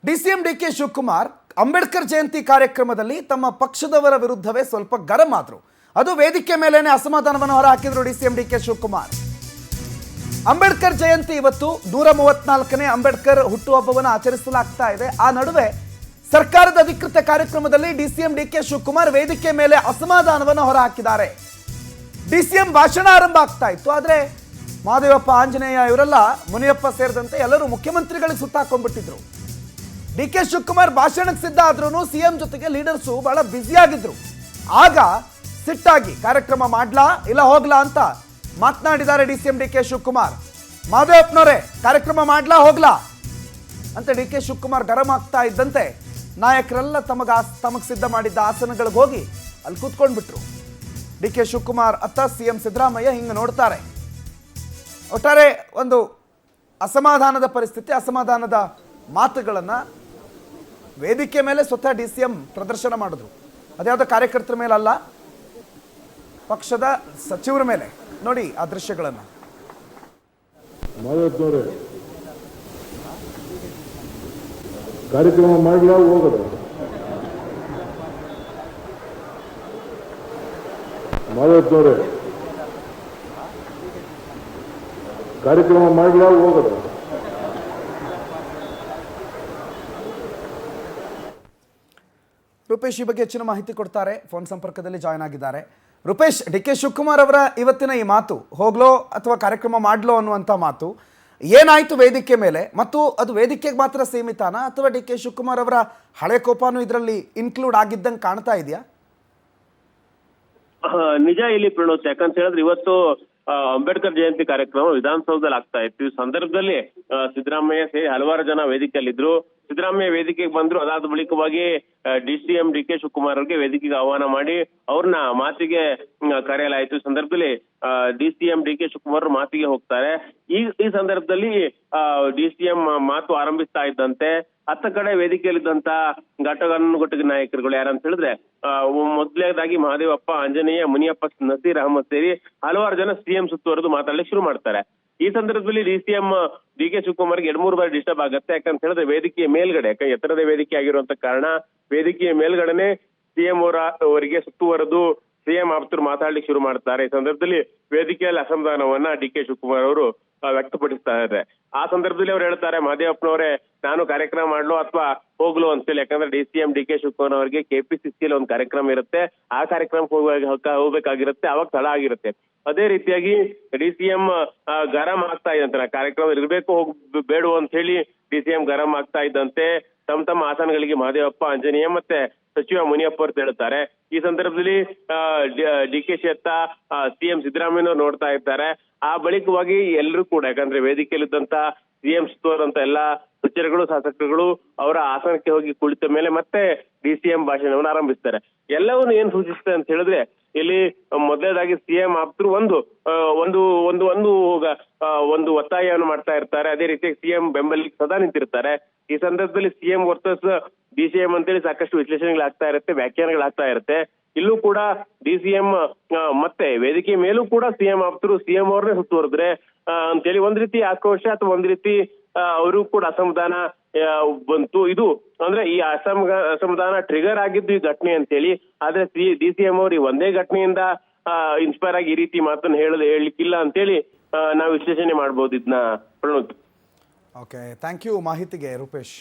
DCM DK Shivakumar Ambedkar Jayanti ಕಾರ್ಯಕ್ರಮದಲ್ಲಿ ತಮ್ಮ ಪಕ್ಷದವರ ವಿರುದ್ಧವೇ ಸ್ವಲ್ಪ ಗರಂ ಆದ್ರು. ಅದು ವೇದಿಕೆ ಮೇಲೇನೆ ಅಸಮಾಧಾನವನ್ನು ಹೊರಹಾಕಿದ್ರು ಡಿಸಿಎಂ ಡಿಕೆ ಶಿವಕುಮಾರ್. ಅಂಬೇಡ್ಕರ್ ಜಯಂತಿ ಇವತ್ತು 134ನೇ ಅಂಬೇಡ್ಕರ್ ಹುಟ್ಟುಹಬ್ಬವನ್ನು ಆಚರಿಸಲಾಗ್ತಾ ಇದೆ. ಆ ನಡುವೆ ಸರ್ಕಾರದ ಅಧಿಕೃತ ಕಾರ್ಯಕ್ರಮದಲ್ಲಿ ಡಿಸಿಎಂ ಡಿಕೆ ಶಿವಕುಮಾರ್ ವೇದಿಕೆ ಮೇಲೆ ಅಸಮಾಧಾನವನ್ನು ಹೊರಹಾಕಿದ್ದಾರೆ. ಡಿಸಿಎಂ ಭಾಷಣ ಆರಂಭ ಆಗ್ತಾ ಇತ್ತು, ಆದ್ರೆ ಮಹದೇವಪ್ಪ, ಆಂಜನೇಯ ಇವರೆಲ್ಲ, ಮುನಿಯಪ್ಪ ಸೇರಿದಂತೆ ಎಲ್ಲರೂ ಮುಖ್ಯಮಂತ್ರಿಗಳಿಗೆ ಸುತ್ತಾಕೊಂಡ್ಬಿಟ್ಟಿದ್ರು. ಡಿ ಕೆ ಶಿವಕುಮಾರ್ ಭಾಷಣಕ್ಕೆ ಸಿದ್ಧ ಆದ್ರೂ ಸಿಎಂ ಜೊತೆಗೆ ಲೀಡರ್ಸು ಬಹಳ ಬ್ಯುಸಿ ಆಗಿದ್ರು. ಆಗ ಸಿಟ್ಟಾಗಿ ಕಾರ್ಯಕ್ರಮ ಮಾಡ್ಲಾ ಇಲ್ಲ ಹೋಗ್ಲಾ ಅಂತ ಮಾತನಾಡಿದ್ದಾರೆ ಡಿಸಿಎಂ ಡಿ ಕೆ ಶಿವಕುಮಾರ್. ಮಹದೇವಪ್ಪನವರೇ, ಕಾರ್ಯಕ್ರಮ ಮಾಡ್ಲಾ ಹೋಗ್ಲಾ ಅಂತ ಡಿ ಕೆ ಶಿವಕುಮಾರ್ ಗರಂ ಆಗ್ತಾ ಇದ್ದಂತೆ ನಾಯಕರೆಲ್ಲ ತಮಗೆ ಸಿದ್ಧ ಮಾಡಿದ್ದ ಆಸನಗಳಿಗೆ ಹೋಗಿ ಅಲ್ಲಿ ಕೂತ್ಕೊಂಡ್ಬಿಟ್ರು. ಡಿ ಕೆ ಶಿವಕುಮಾರ್ ಅತ್ತ ಸಿಎಂ ಸಿದ್ದರಾಮಯ್ಯ ಹಿಂಗೆ ನೋಡ್ತಾರೆ. ಒಟ್ಟಾರೆ ಒಂದು ಅಸಮಾಧಾನದ ಪರಿಸ್ಥಿತಿ, ಅಸಮಾಧಾನದ ಮಾತುಗಳನ್ನು ವೇದಿಕೆ ಮೇಲೆ ಸ್ವತಃ ಡಿಸಿಎಂ ಪ್ರದರ್ಶನ ಮಾಡಿದ್ರು. ಅದ್ಯಾವುದೋ ಕಾರ್ಯಕರ್ತರ ಮೇಲಲ್ಲ, ಪಕ್ಷದ ಸಚಿವರ ಮೇಲೆ. ನೋಡಿ ಆ ದೃಶ್ಯಗಳನ್ನು. ಕಾರ್ಯಕ್ರಮ ಮಾಡಲಾ ಹೋಗೋದು, ಮಾಧವರೇ ಕಾರ್ಯಕ್ರಮ ಮಾಡಲಾ ಹೋಗೋದು. ರೂಪೇಶ್ ಈ ಬಗ್ಗೆ ಹೆಚ್ಚಿನ ಮಾಹಿತಿ ಕೊಡ್ತಾರೆ, ಫೋನ್ ಸಂಪರ್ಕದಲ್ಲಿ ಜಾಯ್ನ್ ಆಗಿದ್ದಾರೆ. ರೂಪೇಶ್, ಡಿ ಕೆ ಶಿವಕುಮಾರ್ ಅವರ ಇವತ್ತಿನ ಈ ಮಾತು, ಹೋಗ್ಲೋ ಅಥವಾ ಕಾರ್ಯಕ್ರಮ ಮಾಡ್ಲೋ ಅನ್ನುವಂಥ ಮಾತು ಏನಾಯ್ತು ವೇದಿಕೆ ಮೇಲೆ, ಮತ್ತು ಅದು ವೇದಿಕೆಗೆ ಮಾತ್ರ ಸೀಮಿತಾನ ಅಥವಾ ಡಿ ಕೆ ಶಿವಕುಮಾರ್ ಅವರ ಹಳೆ ಕೋಪನೂ ಇದರಲ್ಲಿ ಇನ್ಕ್ಲೂಡ್ ಆಗಿದ್ದಂಗೆ ಕಾಣ್ತಾ ಇದೆಯಾ? ನಿಜ ಇಲ್ಲಿ ಪ್ರಣೋತ್, ಯಾಕಂತ ಹೇಳಿದ್ರೆ ಇವತ್ತು ಅಂಬೇಡ್ಕರ್ ಜಯಂತಿ ಕಾರ್ಯಕ್ರಮ ವಿಧಾನಸೌಧದಲ್ಲಿ ಆಗ್ತಾ ಇತ್ತು. ಈ ಸಂದರ್ಭದಲ್ಲಿ ಸಿದ್ದರಾಮಯ್ಯ ಸೇರಿ ಹಲವಾರು ಜನ ವೇದಿಕೆಯಲ್ಲಿದ್ರು. ಸಿದ್ದರಾಮಯ್ಯ ವೇದಿಕೆಗೆ ಬಂದ್ರು. ಅದಾದ ಬಳಿಕವಾಗಿ ಡಿಸಿಎಂ ಡಿ ಕೆ ಶಿವಕುಮಾರ್ ಅವರಿಗೆ ವೇದಿಕೆಗೆ ಆಹ್ವಾನ ಮಾಡಿ ಅವ್ರನ್ನ ಮಾತಿಗೆ ಕರೆಯಲಾಯಿತು. ಈ ಸಂದರ್ಭದಲ್ಲಿ ಡಿಸಿಎಂ ಡಿ ಕೆ ಶಿವಕುಮಾರ್ ಮಾತಿಗೆ ಹೋಗ್ತಾರೆ. ಈ ಸಂದರ್ಭದಲ್ಲಿ ಡಿಸಿಎಂ ಮಾತು ಆರಂಭಿಸ್ತಾ ಇದ್ದಂತೆ ಹತ್ತ ಕಡೆ ವೇದಿಕೆಯಲ್ಲಿದ್ದಂತ ಘಟಕ ನಾಯಕರುಗಳು ಯಾರಂತ ಹೇಳಿದ್ರೆ ಮೊದಲನೇದಾಗಿ ಮಹದೇವಪ್ಪ, ಆಂಜನೇಯ, ಮುನಿಯಪ್ಪ, ನಸೀರ್ ಅಹಮದ್ ಸೇರಿ ಹಲವಾರು ಜನ ಸಿಎಂ ಸುತ್ತುವರೆದು ಮಾತಾಡ್ಲಿಕ್ಕೆ ಶುರು ಮಾಡ್ತಾರೆ. ಈ ಸಂದರ್ಭದಲ್ಲಿ ಡಿಸಿಎಂ ಡಿ ಕೆ ಶಿವಕುಮಾರ್ಗೆ 2-3 ಬಾರಿ ಡಿಸ್ಟರ್ಬ್ ಆಗುತ್ತೆ. ಯಾಕಂತ ಹೇಳಿದ್ರೆ ವೇದಿಕೆಯ ಮೇಲ್ಗಡೆ, ಎತ್ತರದ ವೇದಿಕೆ ಆಗಿರುವಂತ ಕಾರಣ ವೇದಿಕೆಯ ಮೇಲ್ಗಡೆನೆ ಸಿಎಂ ಅವರಿಗೆ ಸುತ್ತುವರೆದು ಸಿಎಂ ಆಪ್ತರು ಮಾತಾಡ್ಲಿಕ್ಕೆ ಶುರು ಮಾಡ್ತಾರೆ. ಈ ಸಂದರ್ಭದಲ್ಲಿ ವೇದಿಕೆಯಲ್ಲಿ ಅಸಮಾಧಾನವನ್ನ ಡಿ ಕೆ ಶಿವಕುಮಾರ್ ಅವರು ವ್ಯಕ್ತಪಡಿಸ್ತಾ ಇದ್ದಾರೆ. ಆ ಸಂದರ್ಭದಲ್ಲಿ ಅವ್ರು ಹೇಳ್ತಾರೆ, ಮಹದೇವಪ್ಪನವರೇ ನಾನು ಕಾರ್ಯಕ್ರಮ ಮಾಡ್ಲೋ ಅಥವಾ ಹೋಗ್ಲು ಅಂತೇಳಿ. ಯಾಕಂದ್ರೆ ಡಿಸಿಎಂ ಡಿ ಕೆ ಶಿವಕುಮಾರ್ ಅವರಿಗೆ ಕೆಪಿಸಿಸಿಯಲ್ಲಿ ಒಂದು ಕಾರ್ಯಕ್ರಮ ಇರುತ್ತೆ, ಆ ಕಾರ್ಯಕ್ರಮಕ್ಕೆ ಹೋಗ್ಬೇಕಾಗಿರುತ್ತೆ, ಅವಾಗ ತಡ ಆಗಿರುತ್ತೆ. ಅದೇ ರೀತಿಯಾಗಿ ಡಿಸಿಎಂ ಗರಂ ಆಗ್ತಾ ಇದ್ದಂತೆ, ಕಾರ್ಯಕ್ರಮ ಇರ್ಬೇಕು ಬೇಡ ಅಂತ ಹೇಳಿ ಡಿಸಿಎಂ ಗರಂ ಆಗ್ತಾ ಇದ್ದಂತೆ ತಮ್ಮ ಆಸನಗಳಿಗೆ ಮಹದೇವಪ್ಪ, ಆಂಜನೇಯ ಮತ್ತೆ ಸಚಿವ ಮುನಿಯಪ್ಪ ಅವರು ಹೇಳ್ತಾರೆ. ಈ ಸಂದರ್ಭದಲ್ಲಿ ಡಿ ಕೆ ಶಿ ಅತ್ತ ಸಿಎಂ ಸಿದ್ದರಾಮಯ್ಯ ನೋಡ್ತಾ ಇದ್ದಾರೆ. ಆ ಬಳಿಕವಾಗಿ ಎಲ್ಲರೂ ಕೂಡ, ಯಾಕಂದ್ರೆ ವೇದಿಕೆಯಲ್ಲಿದ್ದಂತ ಸಿಎಂ ಸುತ್ತುವರಂತ ಎಲ್ಲಾ ಸಚಿವರುಗಳು, ಶಾಸಕರುಗಳು ಅವರ ಆಸನಕ್ಕೆ ಹೋಗಿ ಕುಳಿತ ಮೇಲೆ ಮತ್ತೆ ಡಿಸಿಎಂ ಭಾಷಣವನ್ನು ಆರಂಭಿಸ್ತಾರೆ. ಎಲ್ಲವನ್ನು ಏನ್ ಸೂಚಿಸುತ್ತೆ ಅಂತ ಹೇಳಿದ್ರೆ, ಇಲ್ಲಿ ಮೊದಲನೇದಾಗಿ ಸಿಎಂ ಆಪ್ತರು ಒಂದು ಒತ್ತಾಯವನ್ನು ಮಾಡ್ತಾ ಇರ್ತಾರೆ. ಅದೇ ರೀತಿಯಾಗಿ ಸಿಎಂ ಬೆಂಬಲಿಗೆ ಸದಾ ನಿಂತಿರ್ತಾರೆ. ಈ ಸಂದರ್ಭದಲ್ಲಿ ಸಿಎಂ ವರ್ಸಸ್ ಡಿಸಿಎಂ ಅಂತೇಳಿ ಸಾಕಷ್ಟು ವಿಶ್ಲೇಷಣೆಗಳಾಗ್ತಾ ಇರುತ್ತೆ, ವ್ಯಾಖ್ಯಾನಗಳಾಗ್ತಾ ಇರುತ್ತೆ. ಇಲ್ಲೂ ಕೂಡ ಡಿಸಿಎಂ ಮತ್ತೆ ವೇದಿಕೆ ಮೇಲೂ ಕೂಡ ಸಿಎಂ ಆಪ್ತರು ಸಿಎಂ ಅವ್ರನ್ನೇ ಸುತ್ತುವರೆದ್ರೆ ಅಂತೇಳಿ ಒಂದ್ ರೀತಿ ಆಕ್ರೋಶ ಅಥವಾ ಒಂದ್ ರೀತಿ ಅವರು ಕೂಡ ಅಸಮಾಧಾನ ಬಂತು. ಇದು ಅಂದ್ರೆ ಈ ಅಸಮಾಧಾನ ಟ್ರಿಗರ್ ಆಗಿದ್ದು ಈ ಘಟನೆ ಅಂತೇಳಿ. ಆದ್ರೆ ಡಿಸಿಎಂ ಅವರು ಈ ಒಂದೇ ಘಟನೆಯಿಂದ ಇನ್ಸ್ಪೈರ್ ಆಗಿ ಈ ರೀತಿ ಮಾತನ್ನು ಹೇಳಲಿಕ್ಕಿಲ್ಲ ಅಂತೇಳಿ ನಾವು ವಿಶ್ಲೇಷಣೆ ಮಾಡ್ಬೋದು ಇದನ್ನ ಪ್ರಣೋತ್. ಓಕೆ, ಥ್ಯಾಂಕ್ ಯು ಮಾಹಿತಿಗೆ ರೂಪೇಶ್.